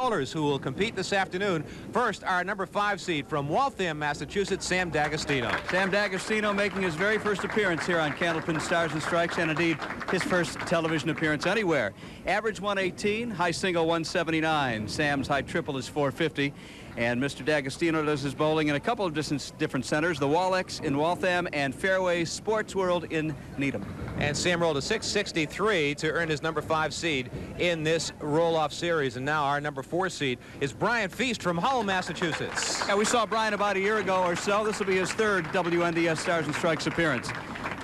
bowlers who will compete this afternoon. First, our number 5 seed from Waltham, Massachusetts, Sam Dagostino. Sam Dagostino making his very first appearance here on Candlepin Stars and Strikes, and indeed his first television appearance anywhere. Average 118, high single 179. Sam's high triple is 450. And Mr. Dagostino does his bowling in a couple of different centers, the Wallex in Waltham and Fairway Sports World in Needham. And Sam rolled a 663 to earn his number 5 seed in this roll-off series. And now our number 4 seed is Brian Feist from Hull, Massachusetts. Yeah, we saw Brian about a year ago or so. This will be his third WNDS Stars and Strikes appearance.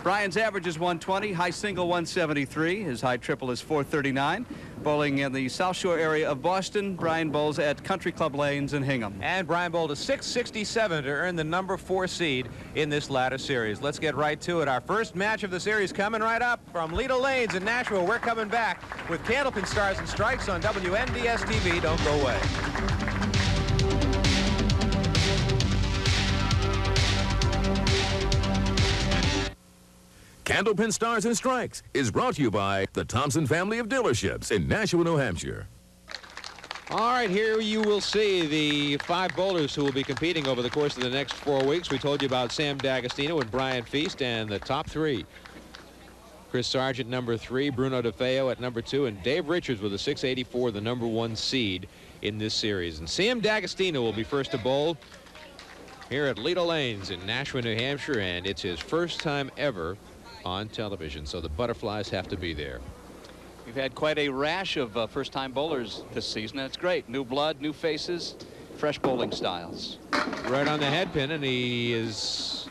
Brian's average is 120, high single 173. His high triple is 439. Bowling in the South Shore area of Boston, Brian bowls at Country Club Lanes in Hingham. And Brian bowled a 667 to earn the number 4 seed in this latter series. Let's get right to it. Our first match of the series coming right up from Lido Lanes in Nashville. We're coming back with Candlepin Stars and Strikes on WNDS TV. Don't go away. Candlepin Stars and Strikes is brought to you by the Thompson family of dealerships in Nashua, New Hampshire. All right, here you will see the 5 bowlers who will be competing over the course of the next 4 weeks. We told you about Sam Dagostino and Brian Feist, and the top 3. Chris Sargent, number 3, Bruno DeFeo at number 2, and Dave Richards with a 684, the number 1 seed in this series. And Sam Dagostino will be first to bowl here at Lido Lanes in Nashua, New Hampshire, and it's his first time ever on television, so the butterflies have to be there. We've had quite a rash of first-time bowlers this season. That's great. New blood, new faces, fresh bowling styles. Right on the head pin, and he is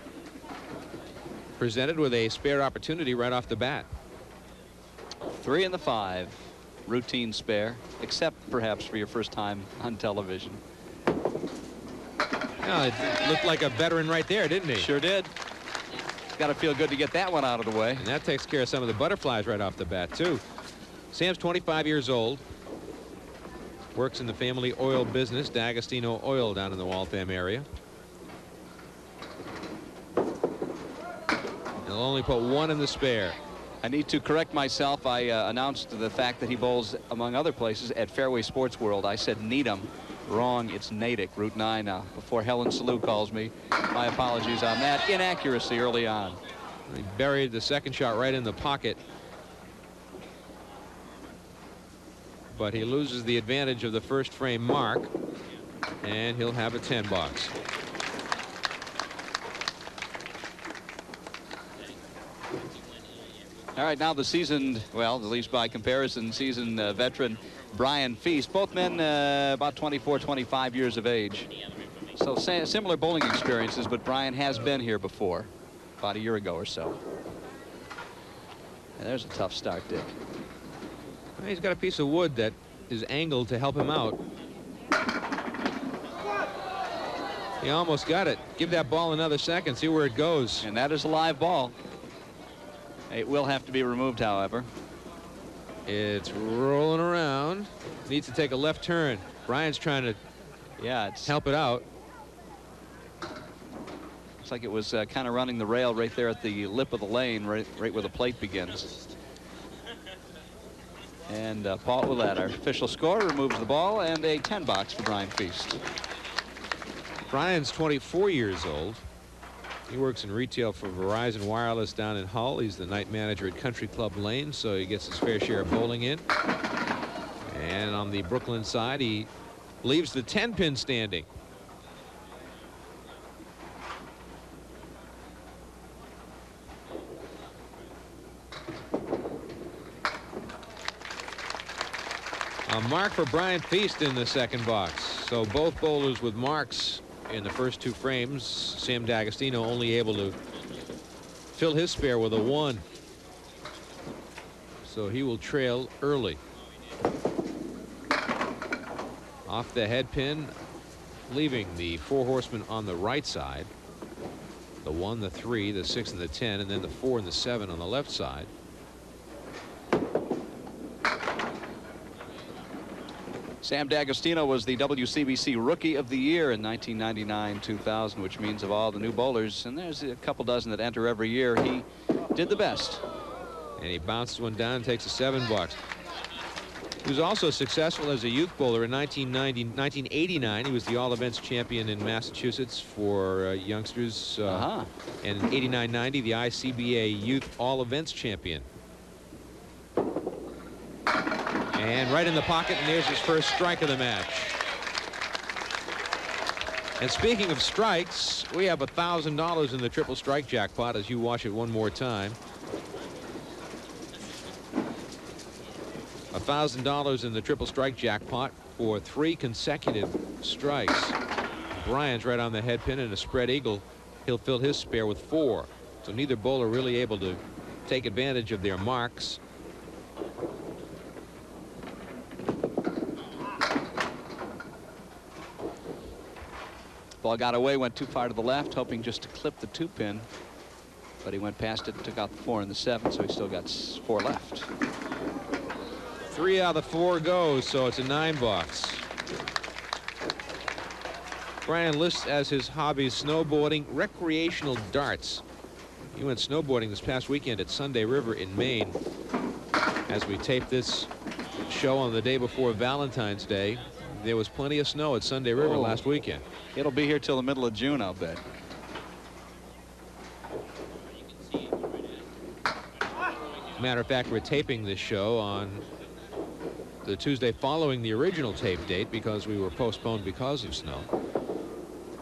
presented with a spare opportunity right off the bat. 3 in the 5, routine spare, except perhaps for your first time on television. Oh, it looked like a veteran right there, didn't he? Sure did. Got to feel good to get that one out of the way. And that takes care of some of the butterflies right off the bat, too. Sam's 25 years old. Works in the family oil business, D'Agostino Oil, down in the Waltham area. He'll only put 1 in the spare. I need to correct myself. I announced the fact that he bowls, among other places, at Fairway Sports World. I said Needham. Wrong, it's Natick, Route 9 now. Before Helen Salou calls me, my apologies on that inaccuracy early on. He buried the second shot right in the pocket. But he loses the advantage of the first frame mark, and he'll have a 10 box. All right, now the seasoned, well, at least by comparison, seasoned veteran Brian Feist. Both men about 24, 25 years of age. So similar bowling experiences, but Brian has been here before, about a year ago or so. And there's a tough start, Dick. Well, he's got a piece of wood that is angled to help him out. He almost got it. Give that ball another second, see where it goes. And that is a live ball. It will have to be removed, however. It's rolling around. Needs to take a left turn. Brian's trying to help it out. Looks like it was kind of running the rail right there at the lip of the lane, right where the plate begins. And Paul Ouellette, our official scorer, removes the ball, and a 10 box for Brian Feist. Brian's 24 years old. He works in retail for Verizon Wireless down in Hull. He's the night manager at Country Club Lane, so he gets his fair share of bowling in. And on the Brooklyn side, he leaves the 10-pin standing. A mark for Brian Feist in the second box. So both bowlers with marks in the first 2 frames. Sam Dagostino only able to fill his spare with a 1. So he will trail early. Off the head pin, leaving the 4 horsemen on the right side. The 1, the 3, the 6, and the 10, and then the 4 and the 7 on the left side. Sam Dagostino was the WCBC Rookie of the Year in 1999-2000, which means of all the new bowlers, and there's a couple dozen that enter every year, he did the best. And he bounces one down and takes a 7 box. He was also successful as a youth bowler in 1989. He was the all-events champion in Massachusetts for youngsters. And in 89-90, the ICBA Youth All-Events champion. And right in the pocket, and there's his first strike of the match. And speaking of strikes, we have $1,000 in the triple strike jackpot as you watch it one more time. $1,000 in the triple strike jackpot for 3 consecutive strikes. Brian's right on the head pin, and a spread eagle. He'll fill his spare with 4. So neither bowler really able to take advantage of their marks. Ball got away, went too far to the left, hoping just to clip the 2-pin. But he went past it and took out the 4 and the 7, so he still got 4 left. 3 out of the 4 goes, so it's a 9 box. Brian lists as his hobbies snowboarding, recreational darts. He went snowboarding this past weekend at Sunday River in Maine. As we tape this show on the day before Valentine's Day, there was plenty of snow at Sunday River last weekend. It'll be here till the middle of June, I'll bet. Matter of fact, we're taping this show on the Tuesday following the original tape date because we were postponed because of snow.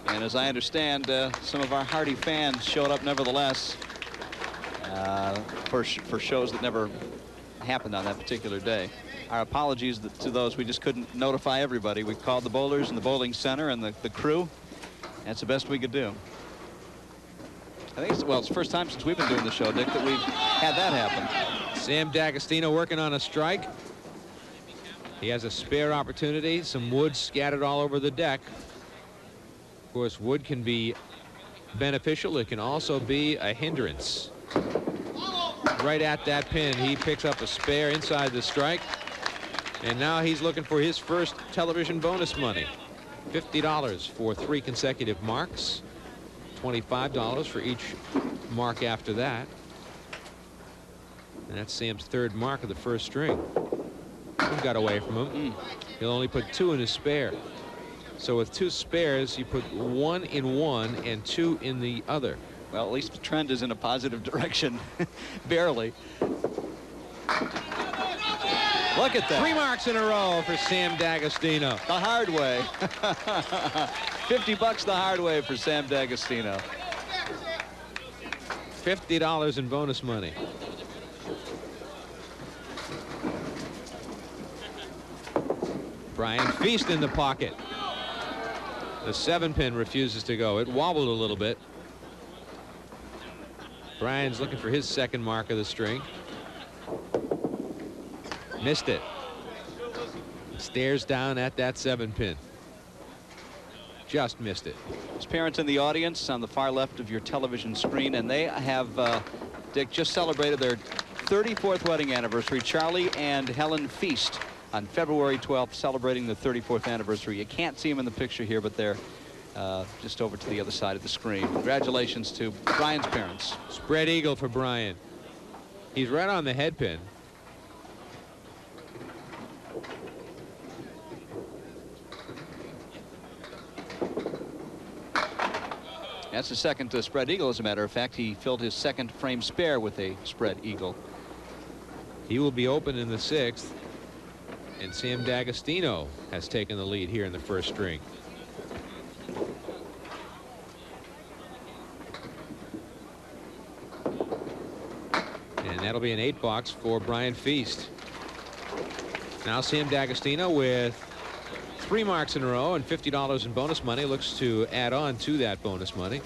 And as I understand, some of our hardy fans showed up nevertheless for shows that never happened on that particular day. Our apologies to those. We just couldn't notify everybody. We called the bowlers and the bowling center and the crew. That's the best we could do. I think it's the first time since we've been doing the show, Dick, that we've had that happen. Sam Dagostino working on a strike. He has a spare opportunity. Some wood scattered all over the deck. Of course, wood can be beneficial. It can also be a hindrance. Right at that pin, he picks up a spare inside the strike. And now he's looking for his first television bonus money. $50 for 3 consecutive marks. $25 for each mark after that. And that's Sam's 3rd mark of the first string. He got away from him. He'll only put 2 in his spare. So with 2 spares, you put 1 in one and 2 in the other. Well, at least the trend is in a positive direction. Barely. Look at that. 3 marks in a row for Sam Dagostino. The hard way. $50 the hard way for Sam Dagostino. $50 in bonus money. Brian Feist in the pocket. The 7-pin refuses to go. It wobbled a little bit. Brian's looking for his 2nd mark of the string. Missed it. Stares down at that 7-pin. Just missed it. His parents in the audience on the far left of your television screen, and they have, Dick, just celebrated their 34th wedding anniversary. Charlie and Helen Feist on February 12th, celebrating the 34th anniversary. You can't see them in the picture here, but they're just over to the other side of the screen. Congratulations to Brian's parents. Spread eagle for Brian. He's right on the head pin. That's the 2nd spread eagle. As a matter of fact, he filled his 2nd frame spare with a spread eagle. He will be open in the 6th. And Sam Dagostino has taken the lead here in the first string. And that'll be an 8 box for Brian Feist. Now Sam Dagostino with 3 marks in a row and $50 in bonus money. Looks to add on to that bonus money.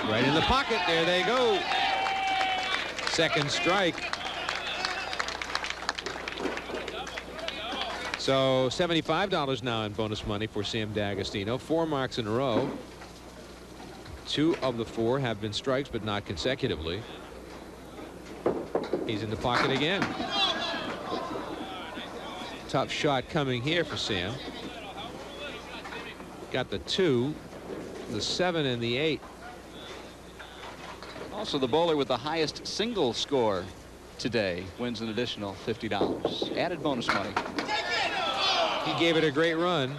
Right in the pocket. There they go. 2nd strike. So $75 now in bonus money for Sam Dagostino. 4 marks in a row. 2 of the 4 have been strikes, but not consecutively. He's in the pocket again. Tough shot coming here for Sam. got the 2, the 7, and the 8. Also, the bowler with the highest single score today wins an additional $50. Added bonus money. He gave it a great run.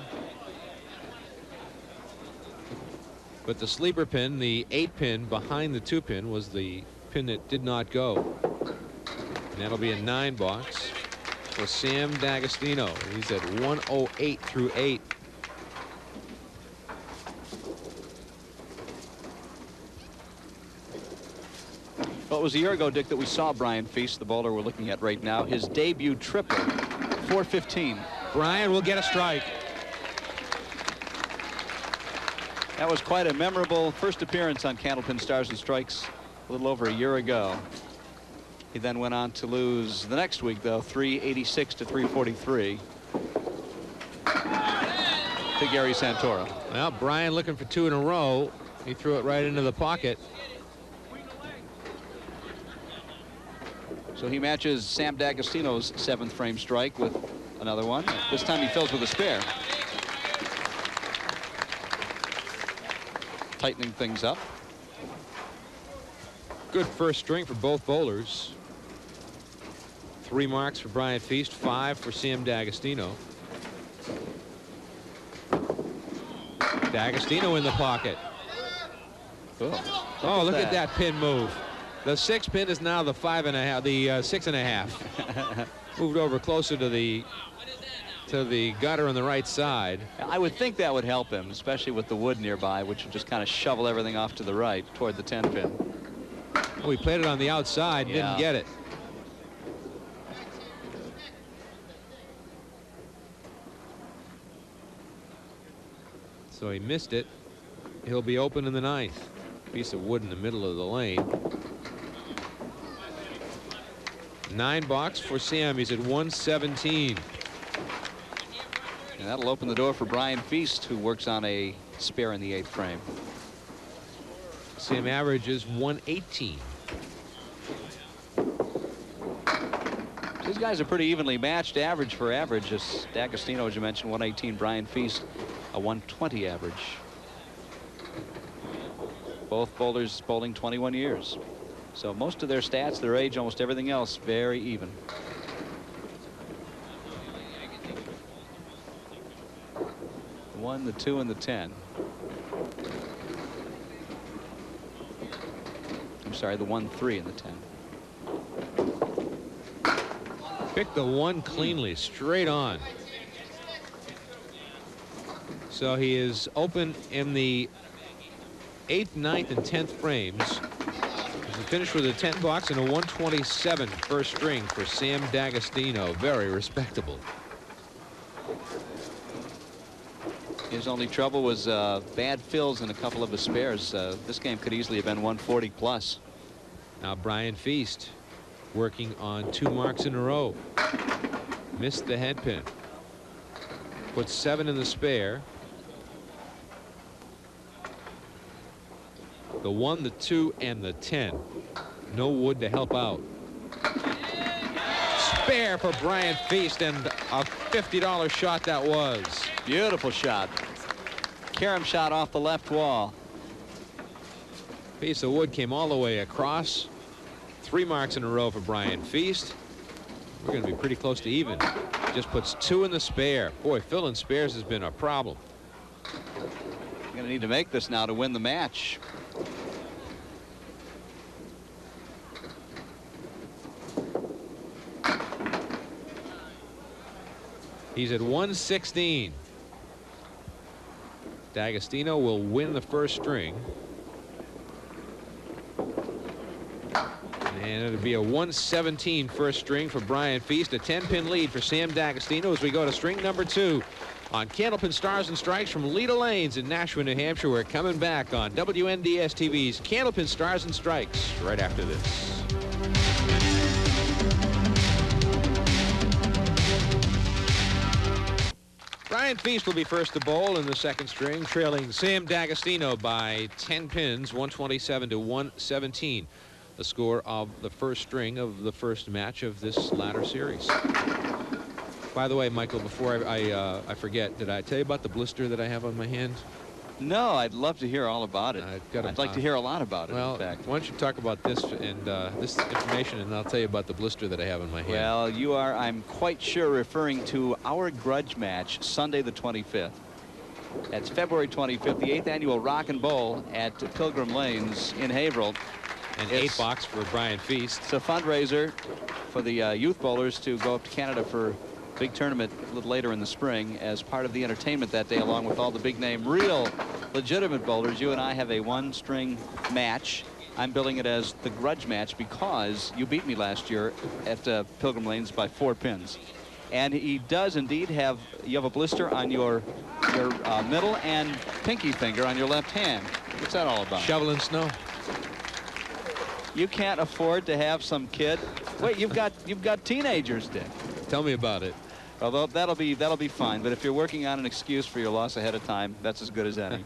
But the sleeper pin, the 8 pin behind the 2 pin, was the pin that did not go. And that'll be a 9 box for Sam Dagostino. He's at 108 through 8. Well, it was a year ago, Dick, that we saw Brian Feist, the bowler we're looking at right now, his debut triple, 415. Brian will get a strike. That was quite a memorable first appearance on Candlepin Stars and Strikes a little over a year ago. He then went on to lose the next week, though, 386 to 343 to Gary Santoro. Well, Brian looking for 2 in a row. He threw it right into the pocket. So he matches Sam Dagostino's 7th frame strike with another one. This time he fills with a spare. Tightening things up. Good first string for both bowlers. 3 marks for Brian Feist, 5 for Sam Dagostino. Dagostino in the pocket. Oh, look at that pin move. The 6 pin is now the 5.5, the 6.5. Moved over closer to the gutter on the right side. I would think that would help him, especially with the wood nearby, which would just kind of shovel everything off to the right toward the 10 pin. Oh, he played it on the outside, didn't get it. So he missed it. He'll be open in the 9th. Piece of wood in the middle of the lane. 9 box for Sam. He's at 117. And that'll open the door for Brian Feist, who works on a spare in the 8th frame. Sam averages 118. These guys are pretty evenly matched, average for average. As Dagostino, as you mentioned, 118. Brian Feist, a 120 average. Both bowlers bowling 21 years. So most of their stats, their age, almost everything else, very even. The 1, the 2, and the 10. I'm sorry, the 1, 3, and the 10. Picked the 1 cleanly, straight on. So he is open in the 8th, 9th, and 10th frames. He finished with a 10 box and a 127 first string for Sam Dagostino. Very respectable. His only trouble was bad fills in a couple of his spares. This game could easily have been 140 plus. Now Brian Feist working on 2 marks in a row. Missed the head pin. Put 7 in the spare. The 1, the 2, and the 10. No wood to help out. Spare for Brian Feist, and a $50 shot that was. Beautiful shot. Carom shot off the left wall. Piece of wood came all the way across. 3 marks in a row for Brian Feist. We're going to be pretty close to even. Just puts 2 in the spare. Boy, filling spares has been a problem. You're going to need to make this now to win the match. He's at 116. Dagostino will win the first string. And it'll be a 117 first string for Brian Feist. A 10-pin lead for Sam Dagostino as we go to string number 2 on Candlepin Stars and Strikes from Leda Lanes in Nashua, New Hampshire. We're coming back on WNDS TV's Candlepin Stars and Strikes right after this. Brian Feist will be first to bowl in the second string, trailing Sam Dagostino by 10 pins, 127 to 117. The score of the first string of the first match of this latter series. By the way, Michael, before I forget, did I tell you about the blister that I have on my hand? No, I'd love to hear all about it. I'd like to hear a lot about it, well, in fact. Why don't you talk about this and this information, and I'll tell you about the blister that I have on my hand. Well, you are, I'm quite sure, referring to our grudge match, Sunday the 25th. That's February 25th, the 8th annual Rock and Bowl at Pilgrim Lanes in Haverhill. And $8 for Brian Feist. It's a fundraiser for the youth bowlers to go up to Canada for a big tournament a little later in the spring as part of the entertainment that day, along with all the big name, real legitimate bowlers. You and I have a one-string match. I'm billing it as the grudge match because you beat me last year at Pilgrim Lanes by 4 pins. And he does indeed have, you have a blister on your middle and pinky finger on your left hand. What's that all about? Shoveling snow. You can't afford to have some kid. Wait, you've got teenagers, Dick. Tell me about it. Although that'll be fine. But if you're working on an excuse for your loss ahead of time, that's as good as any.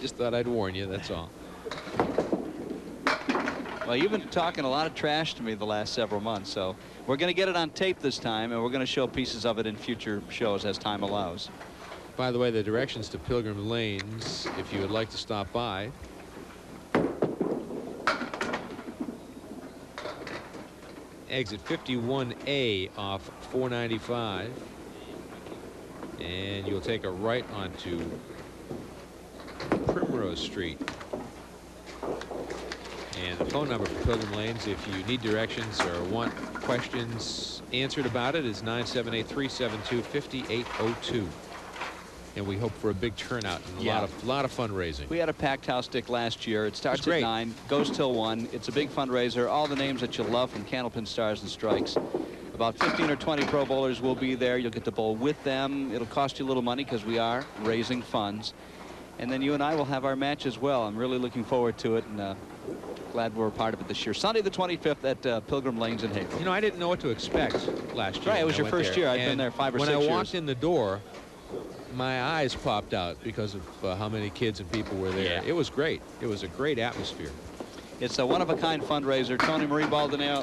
Just thought I'd warn you, that's all. Well, you've been talking a lot of trash to me the last several months, so we're going to get it on tape this time, and we're going to show pieces of it in future shows as time allows. By the way, the directions to Pilgrim Lanes, if you would like to stop by. Exit 51A off 495. And you'll take a right onto Primrose Street. And the phone number for Pilgrim Lanes, if you need directions or want questions answered about it, is 978-372-5802. And we hope for a big turnout and a lot of fundraising. We had a packed house, Dick, last year. It starts at 9, goes till 1. It's a big fundraiser. All the names that you love from Candlepin Stars and Strikes. About 15 or 20 pro bowlers will be there. You'll get to bowl with them. It'll cost you a little money because we are raising funds. And then you and I will have our match as well. I'm really looking forward to it, and glad we're a part of it this year. Sunday the 25th at Pilgrim Lanes in Haverhill. You know, I didn't know what to expect last year. Right, it was your first year. I'd been there 5 or 6 years. When I walked in the door, my eyes popped out because of how many kids and people were there. Yeah. It was great. It was a great atmosphere. It's a one-of-a-kind fundraiser. Tony Marie Baldinelli,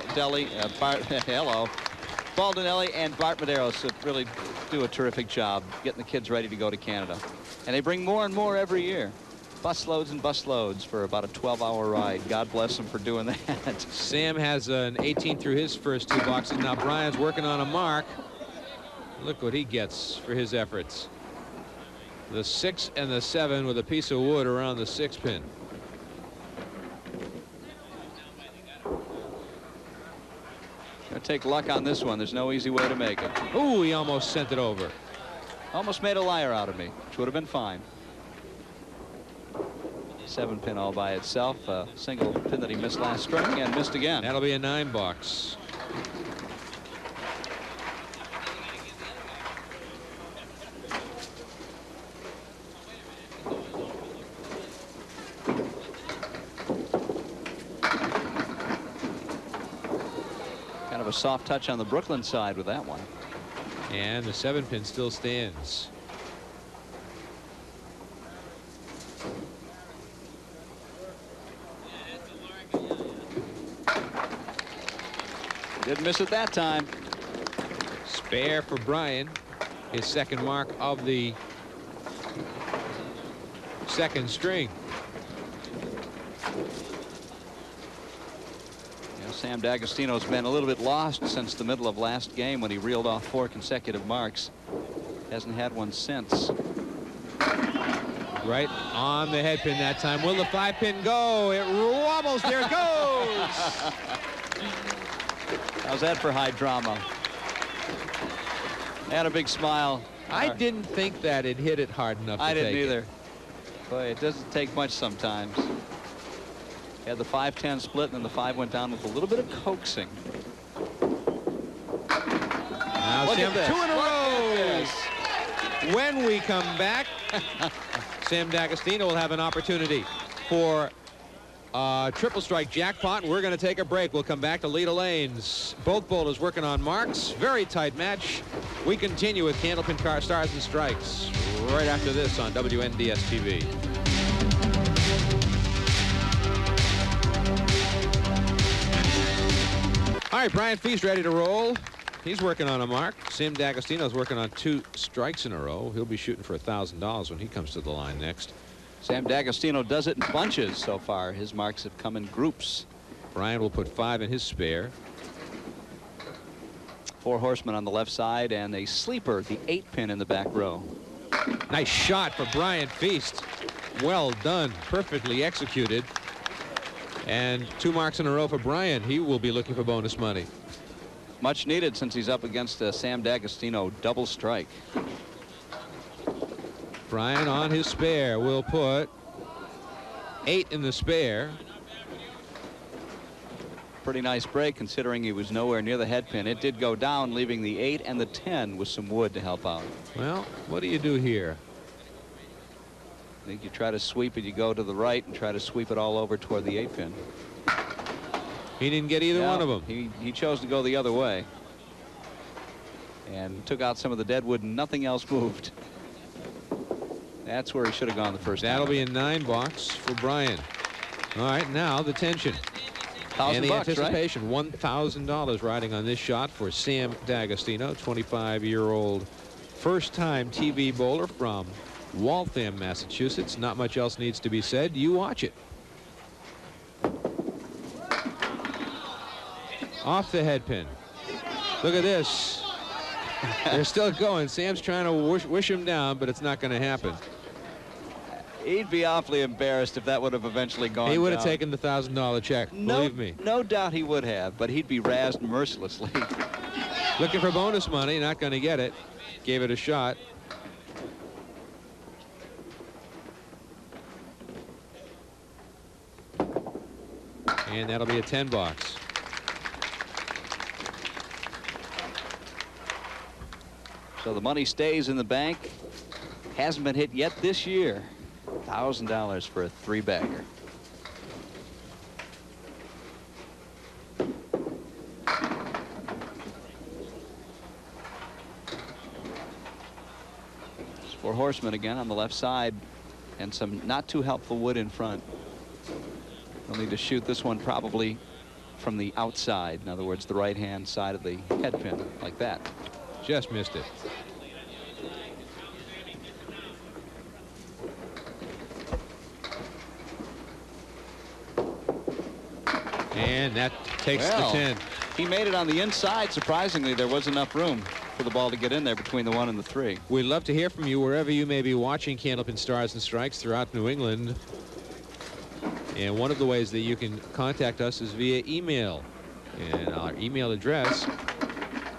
Baldinelli and Bart Medeiros really do a terrific job getting the kids ready to go to Canada. And they bring more and more every year. Busloads and busloads for about a 12-hour ride. God bless them for doing that. Sam has an 18 through his first 2 boxes. Now Brian's working on a mark. Look what he gets for his efforts. The 6 and the 7 with a piece of wood around the 6 pin. Gonna take luck on this one. There's no easy way to make it. Ooh, he almost sent it over. Almost made a liar out of me, which would have been fine. 7 pin all by itself. A single pin that he missed last spring and missed again. That'll be a 9 box. Kind of a soft touch on the Brooklyn side with that one. And the 7 pin still stands. Didn't miss it that time. Spare for Brian. His second mark of the second string. Sam Dagostino's been a little bit lost since the middle of last game when he reeled off 4 consecutive marks. Hasn't had one since. Right on the head pin that time. Will the 5 pin go? It wobbles. There it goes. How's that for high drama? And a big smile. I didn't think that it hit it hard enough to I didn't take either. it. Boy, it doesn't take much sometimes. Had the 5-10 split, and then the 5 went down with a little bit of coaxing. Now Look Sam, at this. 2 in a Look row. at this. When we come back, Sam Dagostino will have an opportunity for triple strike jackpot. We're going to take a break. We'll come back to Leda Lanes. Both bowlers working on marks. Very tight match. We continue with Candlepin Stars and Strikes right after this on WNDS TV. All right, Brian Feist ready to roll. He's working on a mark. Sam Dagostino's working on 2 strikes in a row. He'll be shooting for $1,000 when he comes to the line next. Sam Dagostino does it in bunches so far. His marks have come in groups. Brian will put 5 in his spare. 4 horsemen on the left side and a sleeper, the 8-pin in the back row. Nice shot for Brian Feist. Well done. Perfectly executed. And 2 marks in a row for Brian. He will be looking for bonus money. Much needed since he's up against a Sam Dagostino double strike. Brian on his spare will put 8 in the spare. Pretty nice break considering he was nowhere near the head pin. It did go down, leaving the 8 and the 10 with some wood to help out. Well, what do you do here? I think you try to sweep it, you go to the right and try to sweep it all over toward the 8-pin. He didn't get either one of them. He chose to go the other way and took out some of the dead wood and nothing else moved. That's where he should have gone the first time. That'll be a 9 box for Brian. All right, now the tension. And the anticipation, right? $1,000 riding on this shot for Sam Dagostino, 25-year-old first-time TV bowler from Waltham, Massachusetts. Not much else needs to be said. You watch it. Off the head pin. Look at this. They're still going. Sam's trying to wish him down, but it's not going to happen. He'd be awfully embarrassed if that would have eventually gone. He would have down. taken the $1,000 check. Believe me. No doubt he would have, but he'd be razzed mercilessly. Looking for bonus money, not going to get it. Gave it a shot. And that'll be a 10 box. So the money stays in the bank. Hasn't been hit yet this year. $1,000 for a 3-bagger. It's 4 horsemen again on the left side and some not too helpful wood in front. They'll need to shoot this one probably from the outside. In other words, the right-hand side of the head pin, like that. Just missed it. And that takes the 10. He made it on the inside. Surprisingly, there was enough room for the ball to get in there between the 1 and the 3. We'd love to hear from you wherever you may be watching Candlepin Stars and Strikes throughout New England. And one of the ways that you can contact us is via email. And our email address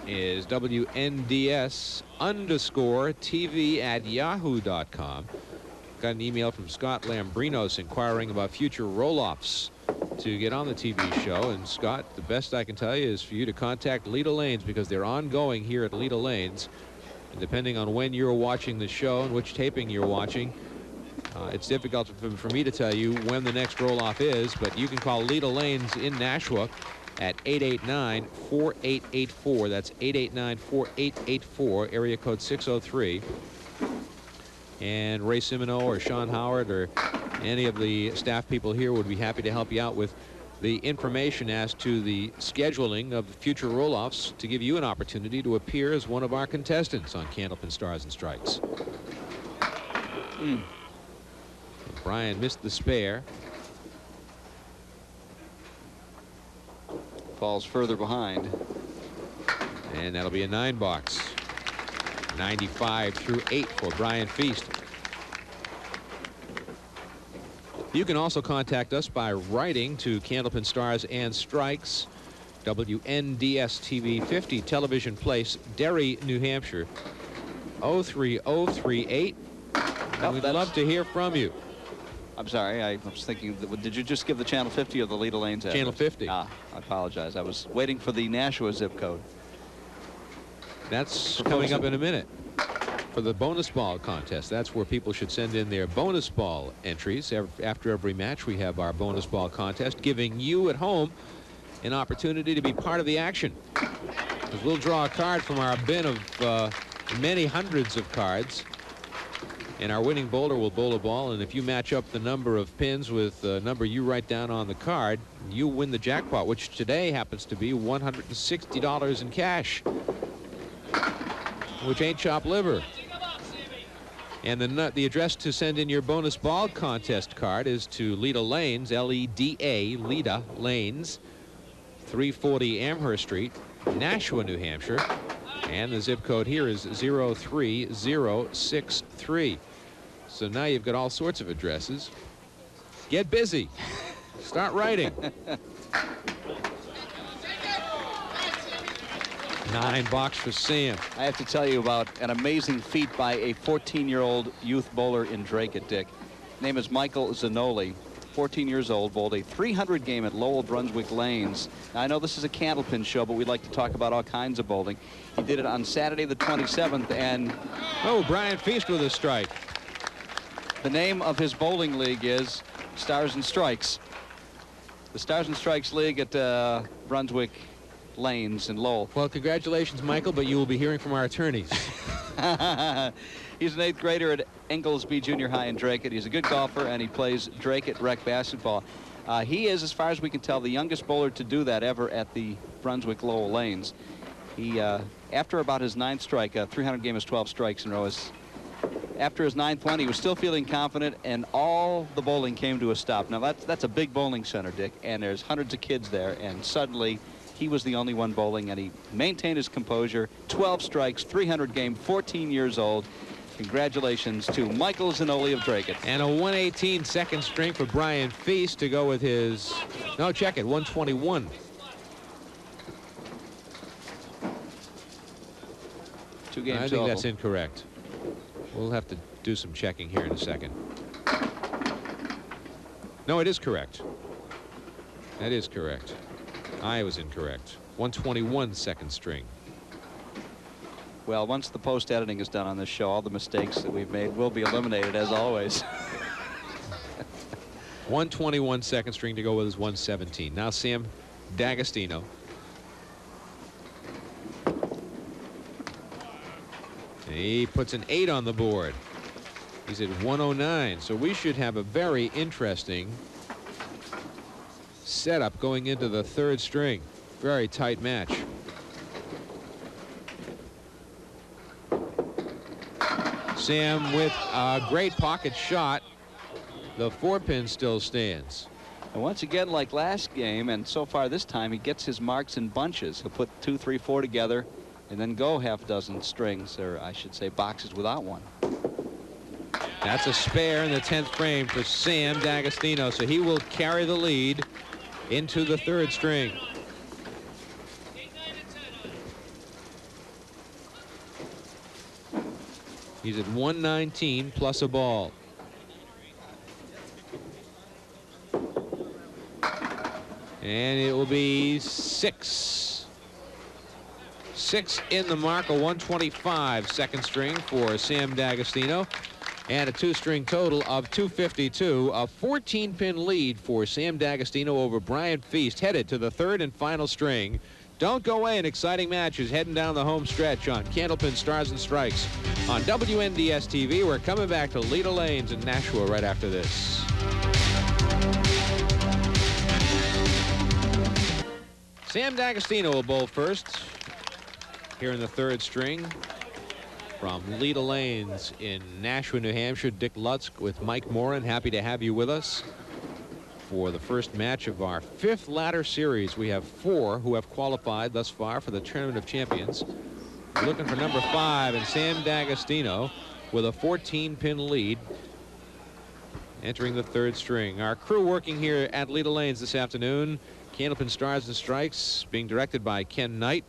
is WNDS_TV@yahoo.com. Got an email from Scott Lambrinos inquiring about future roll-offs to get on the TV show. And Scott, the best I can tell you is for you to contact Lita Lanes, because they're ongoing here at Lita Lanes. And depending on when you're watching the show and which taping you're watching, it's difficult for me to tell you when the next roll-off is, but you can call Lita Lanes in Nashua at 889-4884. That's 889-4884, area code 603. And Ray Simino or Sean Howard or any of the staff people here would be happy to help you out with the information as to the scheduling of future roll-offs to give you an opportunity to appear as one of our contestants on Candlepin Stars and Strikes. Brian missed the spare. Falls further behind. And that'll be a 9 box. 95 through 8 for Brian Feist. You can also contact us by writing to Candlepin Stars and Strikes, WNDS TV 50, Television Place, Derry, New Hampshire, 03038. We'd love to hear from you. I'm sorry, I was thinking, did you just give the Channel 50 or the Lita Lanes address? Channel 50. Ah, I apologize. I was waiting for the Nashua zip code. That's coming up in a minute for the bonus ball contest. That's where people should send in their bonus ball entries. After every match, we have our bonus ball contest, giving you at home an opportunity to be part of the action. Because we'll draw a card from our bin of many hundreds of cards. And our winning bowler will bowl a ball, and if you match up the number of pins with the number you write down on the card, you win the jackpot, which today happens to be $160 in cash, which ain't chopped liver. And the address to send in your bonus ball contest card is to Leda Lanes, L-E-D-A, Leda Lanes, 340 Amherst Street, Nashua, New Hampshire. And the zip code here is 03063. So now you've got all sorts of addresses. Get busy. Start writing. 9 bucks for Sam. I have to tell you about an amazing feat by a 14-year-old youth bowler in Drake. Dick. Name is Michael Zanoli. 14 years old, bowled a 300 game at Lowell Brunswick Lanes. Now, I know this is a Candlepin show, but we'd like to talk about all kinds of bowling. He did it on Saturday the 27th, and oh, Brian Feist with a strike. The name of his bowling league is Stars and Strikes. The Stars and Strikes League at Brunswick Lanes in Lowell. Well, congratulations, Michael, but you will be hearing from our attorneys. He's an 8th grader at Inglesby Junior High in Drake. He's a good golfer, and he plays Drake at rec basketball. He is, as far as we can tell, the youngest bowler to do that ever at the Brunswick Lowell Lanes. He, after about his 9th strike, 300 game is 12 strikes in a row. After his 9th one, he was still feeling confident, and all the bowling came to a stop. Now, that's a big bowling center, Dick, and there's hundreds of kids there, and suddenly he was the only one bowling, and he maintained his composure. 12 strikes, 300 game, 14 years old. Congratulations to Michael Zanoli of Drake. And a 118 second string for Brian Feist to go with his, no, check it, 121. Two games I think total. that's incorrect. We'll have to do some checking here in a second. No, it is correct. That is correct. I was incorrect. 121 second string. Well, once the post-editing is done on this show, all the mistakes that we've made will be eliminated, as always. 121 second string to go with his 117. Now Sam Dagostino. He puts an 8 on the board. He's at 109, so we should have a very interesting setup going into the 3rd string. Very tight match. Sam with a great pocket shot. The 4-pin still stands. And once again, like last game, and so far this time, he gets his marks in bunches. He'll put 2, 3, 4 together and then go half dozen strings, or I should say boxes without one. That's a spare in the 10th frame for Sam Dagostino, so he will carry the lead into the 3rd string. He's at 119 plus a ball. And it will be 6. 6 in the mark, a 125 second string for Sam Dagostino, and a 2-string total of 252. A 14-pin lead for Sam Dagostino over Brian Feist, headed to the 3rd and final string. Don't go away. An exciting match is heading down the home stretch on Candlepin Stars and Strikes on WNDS TV. We're coming back to Leda Lanes in Nashua right after this. Sam Dagostino will bowl first here in the 3rd string. From Leda Lanes in Nashua, New Hampshire, Dick Lutz with Mike Moran. Happy to have you with us for the first match of our 5th ladder series. We have 4 who have qualified thus far for the Tournament of Champions. We're looking for number 5, and Sam Dagostino with a 14-pin lead entering the 3rd string. Our crew working here at Leda Lanes this afternoon. Candlepin Stars and Strikes being directed by Ken Knight.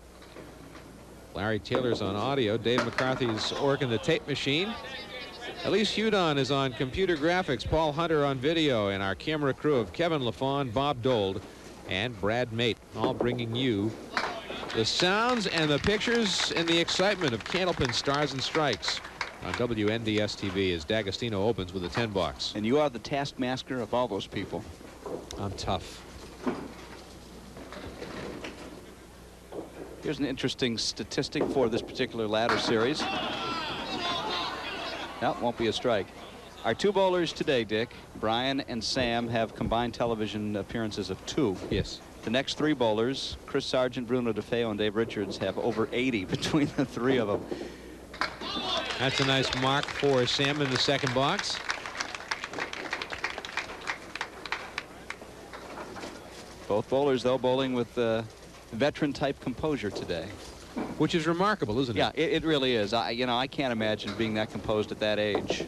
Larry Taylor's on audio. Dave McCarthy's working the tape machine. Elise Hudon is on computer graphics. Paul Hunter on video. And our camera crew of Kevin LaFawn, Bob Dold, and Brad Mate, all bringing you the sounds and the pictures and the excitement of Candlepin Stars and Strikes on WNDS TV as Dagostino opens with a 10 bucks. And you are the taskmaster of all those people. I'm tough. Here's an interesting statistic for this particular ladder series. No, won't be a strike. Our two bowlers today, Dick, Brian and Sam, have combined television appearances of 2. Yes. The next 3 bowlers, Chris Sargent, Bruno DeFeo, and Dave Richards, have over 80 between the 3 of them. That's a nice mark for Sam in the second box. Both bowlers, though, bowling with veteran-type composure today. Which is remarkable, isn't it? Yeah, it really is. I can't imagine being that composed at that age.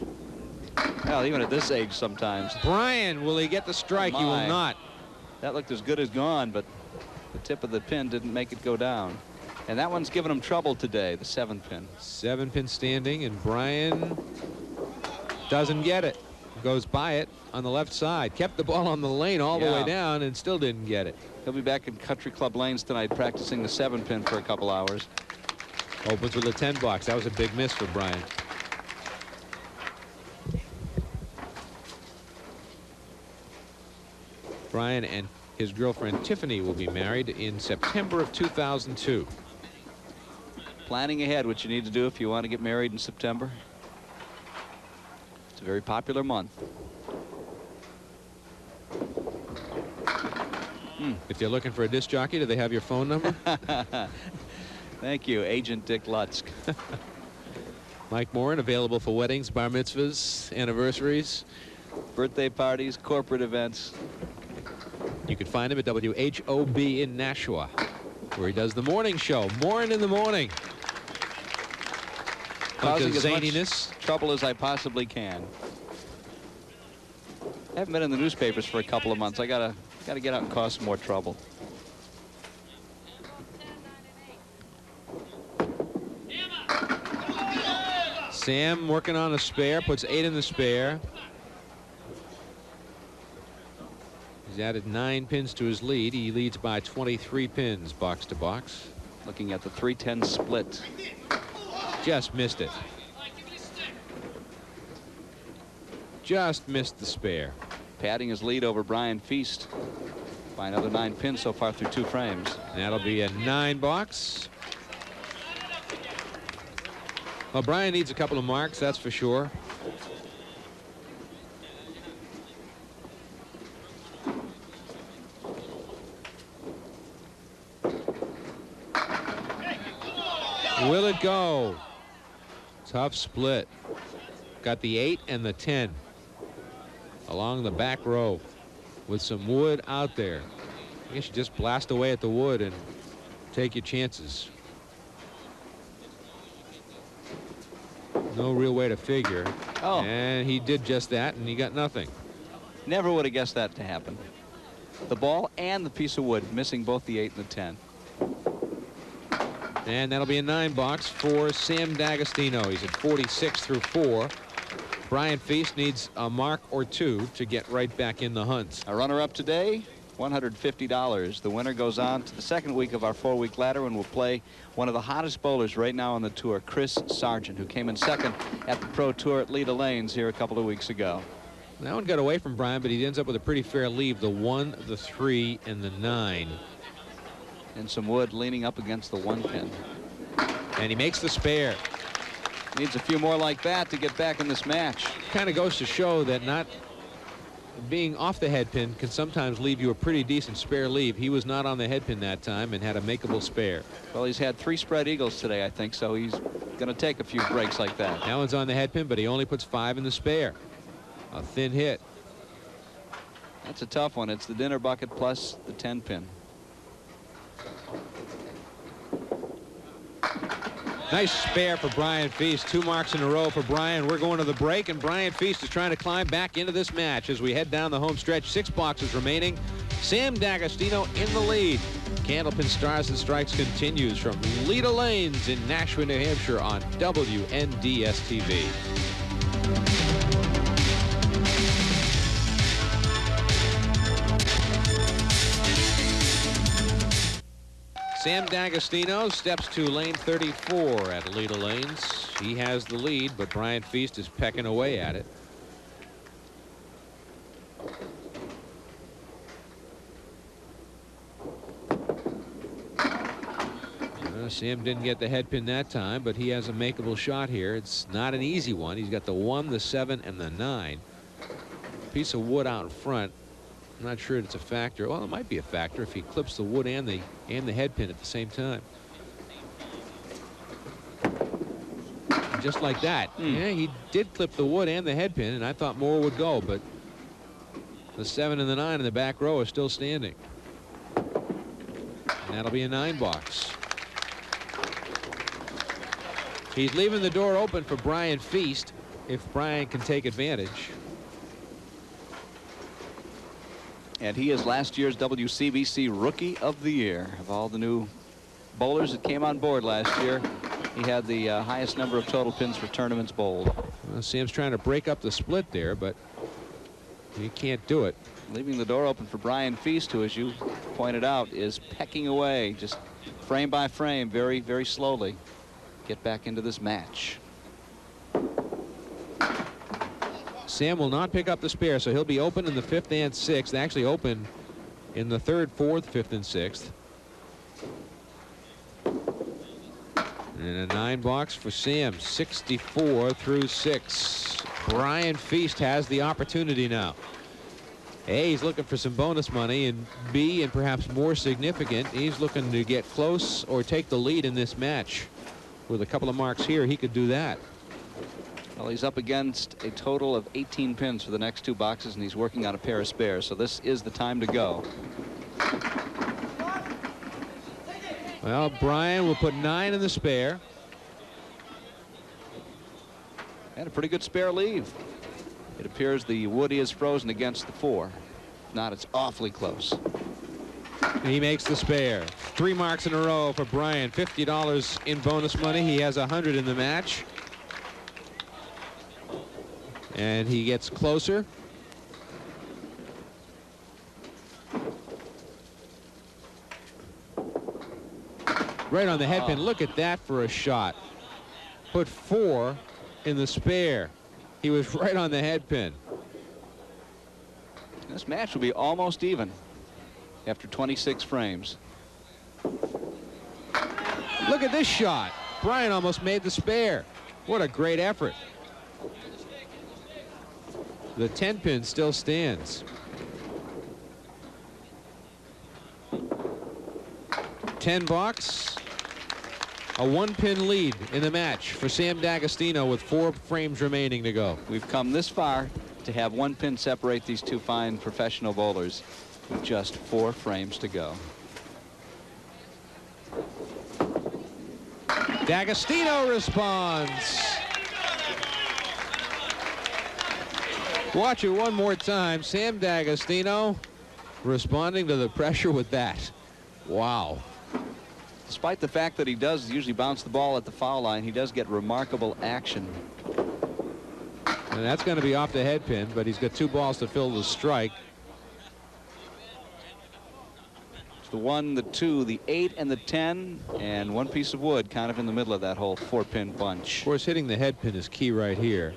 Well, even at this age sometimes. Brian, will he get the strike? He will not. That looked as good as gone, but the tip of the pin didn't make it go down. And that one's given him trouble today, the 7-pin. 7-pin standing, and Brian doesn't get it. Goes by it on the left side. Kept the ball on the lane all the way down and still didn't get it. He'll be back in Country Club lanes tonight practicing the 7-pin for a couple hours. Opens with a 10 box. That was a big miss for Brian. Brian and his girlfriend Tiffany will be married in September of 2002. Planning ahead, what you need to do if you want to get married in September. It's a very popular month. If you're looking for a disc jockey, do they have your phone number? Thank you, Agent Dick Lutzk. Mike Morin, available for weddings, bar mitzvahs, anniversaries, birthday parties, corporate events. You can find him at WHOB in Nashua, where he does the morning show. Morin in the morning. Causing as zaniness. much trouble as I possibly can. I haven't been in the newspapers for a couple of months. I gotta get out and cause some more trouble. Sam working on a spare, puts 8 in the spare. He's added 9 pins to his lead. He leads by 23 pins, box to box. Looking at the 3-10 split. Just missed it. Just missed the spare. Padding his lead over Brian Feist by another 9 pins so far through 2 frames. And that'll be a 9 box. Well, Brian needs a couple of marks, that's for sure. Will it go? Tough split. Got the 8 and the 10 along the back row with some wood out there. I guess you just blast away at the wood and take your chances. No real way to figure. Oh. And he did just that, and he got nothing. Never would have guessed that to happen. The ball and the piece of wood missing both the 8 and the 10. And that'll be a 9 box for Sam Dagostino. He's at 46 through 4. Brian Feist needs a mark or 2 to get right back in the hunt. A runner-up today, $150. The winner goes on to the second week of our 4-week ladder and will play one of the hottest bowlers right now on the tour, Chris Sargent, who came in second at the Pro Tour at Leda Lanes here a couple of weeks ago. That one got away from Brian, but he ends up with a pretty fair lead. The 1, the 3, and the 9. And some wood leaning up against the 1 pin. And he makes the spare. Needs a few more like that to get back in this match. Kind of goes to show that not being off the head pin can sometimes leave you a pretty decent spare leave. He was not on the head pin that time and had a makeable spare. Well, he's had 3 spread eagles today, I think, so he's going to take a few breaks like that. That one's on the head pin, but he only puts 5 in the spare. A thin hit. That's a tough one. It's the dinner bucket plus the 10 pin. Nice spare for Brian Feist. 2 marks in a row for Brian. We're going to the break, and Brian Feist is trying to climb back into this match as we head down the home stretch. 6 boxes remaining. Sam Dagostino in the lead. Candlepin Stars and Strikes continues from Leda Lanes in Nashua, New Hampshire on WNDS-TV. Sam Dagostino steps to lane 34 at Leda Lanes. He has the lead, but Brian Feist is pecking away at it. Sam didn't get the head pin that time, but he has a makeable shot here. It's not an easy one. He's got the 1, the 7, and the 9. Piece of wood out in front. I'm not sure it's a factor. Well, it might be a factor if he clips the wood and the head pin at the same time. And just like that. Yeah, he did clip the wood and the head pin, and I thought more would go, but the 7 and the 9 in the back row are still standing. And that'll be a 9 box. He's leaving the door open for Brian Feist if Brian can take advantage. And he is last year's WCBC Rookie of the Year. Of all the new bowlers that came on board last year, he had the highest number of total pins for tournaments bowled. Well, Sam's trying to break up the split there, but he can't do it. Leaving the door open for Brian Feist, who, as you pointed out, is pecking away just frame by frame, very, very slowly. Get back into this match. Sam will not pick up the spare, so he'll be open in the 5th and 6th. Actually open in the 3rd, 4th, 5th, and 6th. And a 9 box for Sam, 64 through 6. Brian Feist has the opportunity now. A, he's looking for some bonus money, and B, and perhaps more significant, he's looking to get close or take the lead in this match. With a couple of marks here, he could do that. Well, he's up against a total of 18 pins for the next 2 boxes, and he's working on a pair of spares, so this is the time to go. Well, Brian will put 9 in the spare. And a pretty good spare leave. It appears the wood is frozen against the 4. If not, it's awfully close. He makes the spare. 3 marks in a row for Brian. $50 in bonus money. He has 100 in the match. And he gets closer. Right on the head pin. Look at that for a shot. Put 4 in the spare. He was right on the head pin. This match will be almost even after 26 frames. Look at this shot. Brian almost made the spare. What a great effort. The 10 pin still stands. 10 box. A 1-pin lead in the match for Sam Dagostino with 4 frames remaining to go. We've come this far to have 1 pin separate these 2 fine professional bowlers with just 4 frames to go. Dagostino responds. Watch it one more time. Sam Dagostino responding to the pressure with that. Wow. Despite the fact that he does usually bounce the ball at the foul line, he does get remarkable action. And that's going to be off the head pin, but he's got 2 balls to fill the strike. It's the 1, the 2, the 8, and the 10, and 1 piece of wood kind of in the middle of that whole 4-pin bunch. Of course, hitting the head pin is key right here.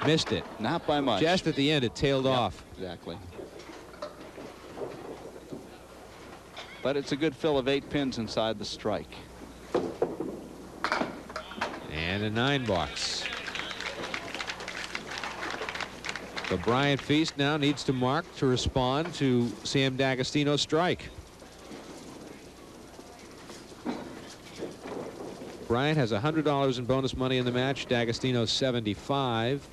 Missed it. Not by much. Just at the end, it tailed off. Exactly. But it's a good fill of 8 pins inside the strike. And a 9 box. So Brian Feist now needs to mark to respond to Sam Dagostino's strike. Brian has $100 in bonus money in the match. D'Agostino 75.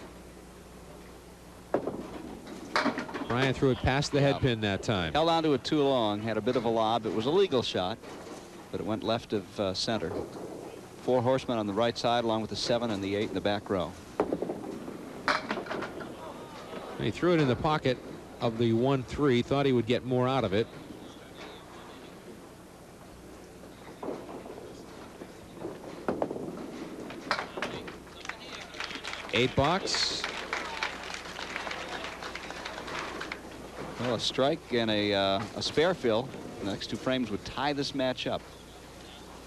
Brian threw it past the head pin that time. Held onto it too long, had a bit of a lob. It was a legal shot, but it went left of center. 4 horsemen on the right side, along with the 7 and the 8 in the back row. He threw it in the pocket of the 1-3, thought he would get more out of it. Eight box. Well, a strike and a spare fill. The next 2 frames would tie this match up.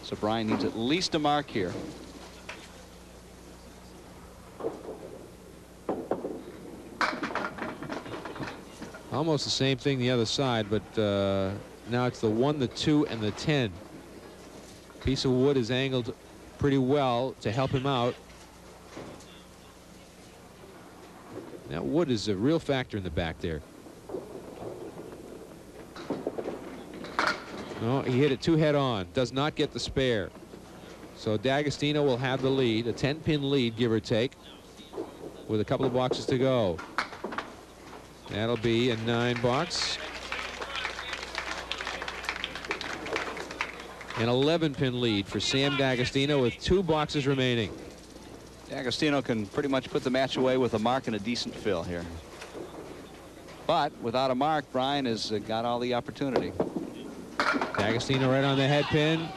So Brian needs at least a mark here. Almost the same thing the other side, but Now it's the 1, the 2, and the 10. Piece of wood is angled pretty well to help him out. That wood is a real factor in the back there. No, he hit it 2 head on. Does not get the spare. So Dagostino will have the lead, a 10-pin lead, give or take, with a couple of boxes to go. That'll be a 9 box. An 11-pin lead for Sam Dagostino with 2 boxes remaining. Dagostino can pretty much put the match away with a mark and a decent fill here. But without a mark, Brian has got all the opportunity. Dagostino right on the head pin.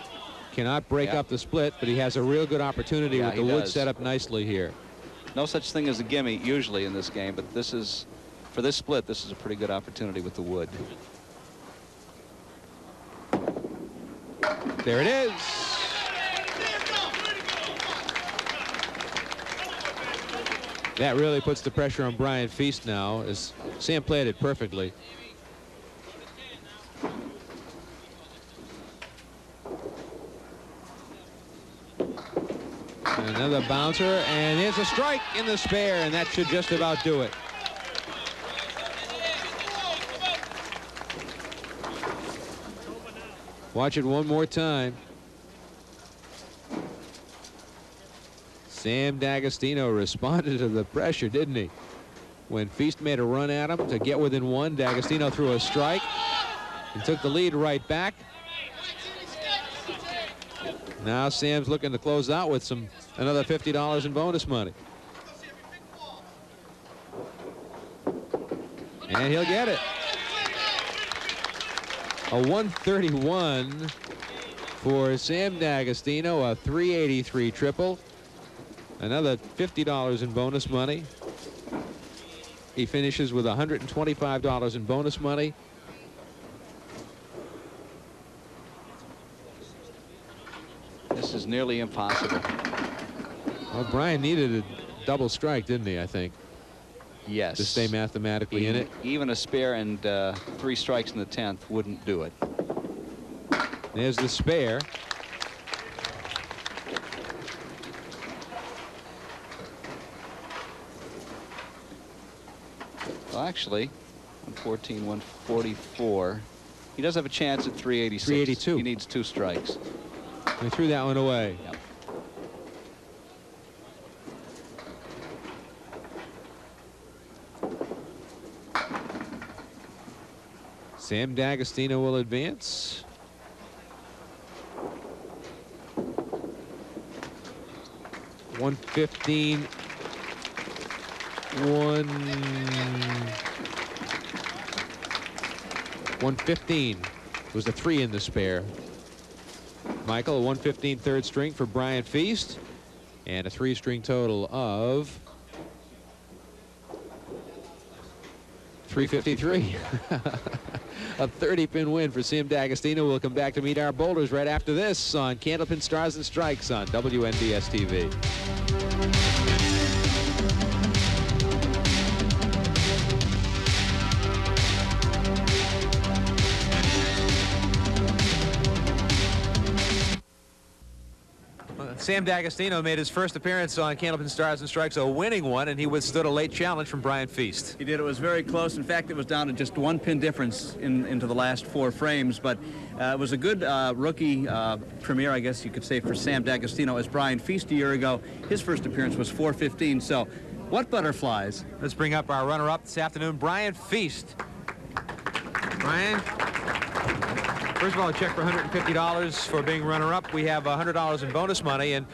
Cannot break up the split, but he has a real good opportunity with the wood set up nicely here. No such thing as a gimme usually in this game, but this is, for this split, this is a pretty good opportunity with the wood. There it is. That really puts the pressure on Brian Feist now, as Sam played it perfectly. Another bouncer, and it's a strike in the spare, and that should just about do it. Watch it one more time. Sam Dagostino responded to the pressure, didn't he? When Feist made a run at him to get within 1, Dagostino threw a strike and took the lead right back. Now Sam's looking to close out with another $50 in bonus money. And he'll get it. A 131 for Sam Dagostino, a 383 triple. Another $50 in bonus money. He finishes with $125 in bonus money. This is nearly impossible. Well, Brian needed a double strike, didn't he, I think? Yes. To stay mathematically in it. Even a spare and 3 strikes in the 10th wouldn't do it. There's the spare. Well, actually, 114, 144. He does have a chance at 386. 382. He needs 2 strikes. He threw that one away. Yep. Sam Dagostino will advance. $115. 115 was the 3 in the spare. Michael, a 115 third string for Brian Feist, and a 3-string total of 353. A 30-pin win for Sam Dagostino. We'll come back to meet our boulders right after this on Candlepin Stars and Strikes on WNBS TV. Sam Dagostino made his first appearance on Candlepin Stars and Strikes, a winning one, and he withstood a late challenge from Brian Feist. He did. It was very close. In fact, it was down to just 1 pin difference into the last 4 frames, but it was a good rookie premiere, I guess you could say, for Sam Dagostino, as Brian Feist a year ago. His first appearance was 415, so what butterflies. Let's bring up our runner-up this afternoon, Brian Feist. Brian? First of all, a check for $150 for being runner-up. We have $100 in bonus money, and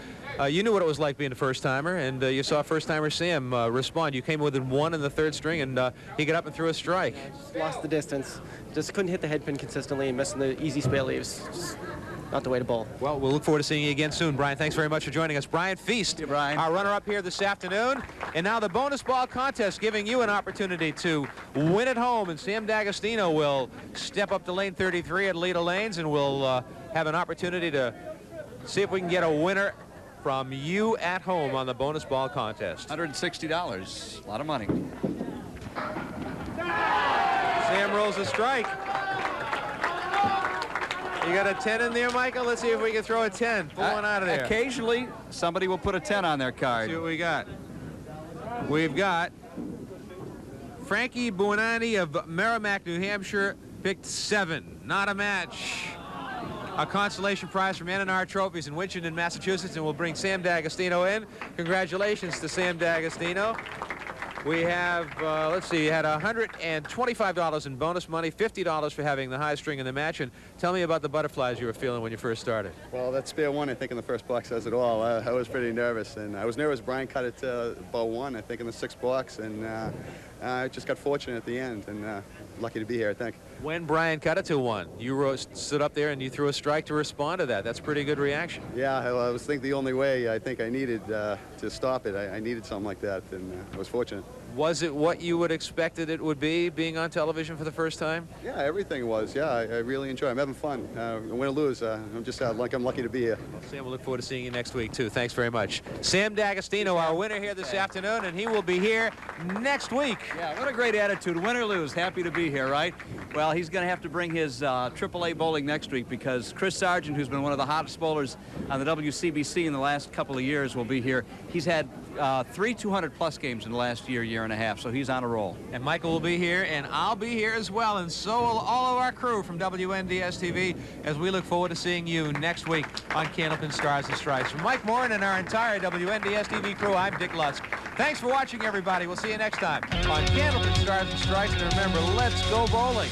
you knew what it was like being a first-timer, and you saw first-timer Sam respond. You came within 1 in the 3rd string, and he got up and threw a strike. Just lost the distance. Just couldn't hit the head pin consistently, and missing the easy spare leaves. Just not the way to bowl. Well, we'll look forward to seeing you again soon, Brian. Thanks very much for joining us. Brian Feist, Brian. Our runner-up here this afternoon. And now the bonus ball contest, giving you an opportunity to win at home. And Sam Dagostino will step up to lane 33 at Leda Lanes, and we'll have an opportunity to see if we can get a winner from you at home on the bonus ball contest. $160, a lot of money. Sam rolls a strike. You got a 10 in there, Michael? Let's see if we can throw a 10. Pull one out of there. Occasionally, somebody will put a 10 on their card. See what we got. We've got Frankie Buonanni of Merrimack, New Hampshire, picked 7. Not a match. A consolation prize from N&R Trophies in Winchendon, Massachusetts, and we'll bring Sam Dagostino in. Congratulations to Sam Dagostino. We have, let's see, you had $125 in bonus money, $50 for having the high string in the match. And tell me about the butterflies you were feeling when you first started. Well, that spare one, I think, in the first box says it all. I was pretty nervous, and I was nervous. Brian cut it to about 1, I think, in the 6th box, and I just got fortunate at the end, and lucky to be here, I think. When Brian cut it to 1, you stood up there and you threw a strike to respond to that. That's a pretty good reaction. Yeah, I was thinking the only way I think I needed to stop it. I needed something like that, and I was fortunate. Was it what you would expected it would be, being on television for the first time? Yeah, everything was. Yeah, I really enjoy it. I'm having fun. Win or lose, I'm just like I'm lucky to be here. Well, Sam, we'll look forward to seeing you next week, too. Thanks very much. Sam Dagostino, our winner here this afternoon, and he will be here next week. Yeah, what a great attitude. Win or lose, happy to be here, right? Well, he's going to have to bring his AAA bowling next week because Chris Sargent, who's been one of the hottest bowlers on the WCBC in the last couple of years, will be here. He's had 3 200-plus games in the last year and a half, so he's on a roll. And Michael will be here, and I'll be here as well, and so will all of our crew from WNDS-TV as we look forward to seeing you next week on Candlepin Stars and Stripes. From Mike Morin and our entire WNDS-TV crew, I'm Dick Lutz. Thanks for watching, everybody. We'll see you next time on Candlepin Stars and Stripes, and remember, let's go bowling.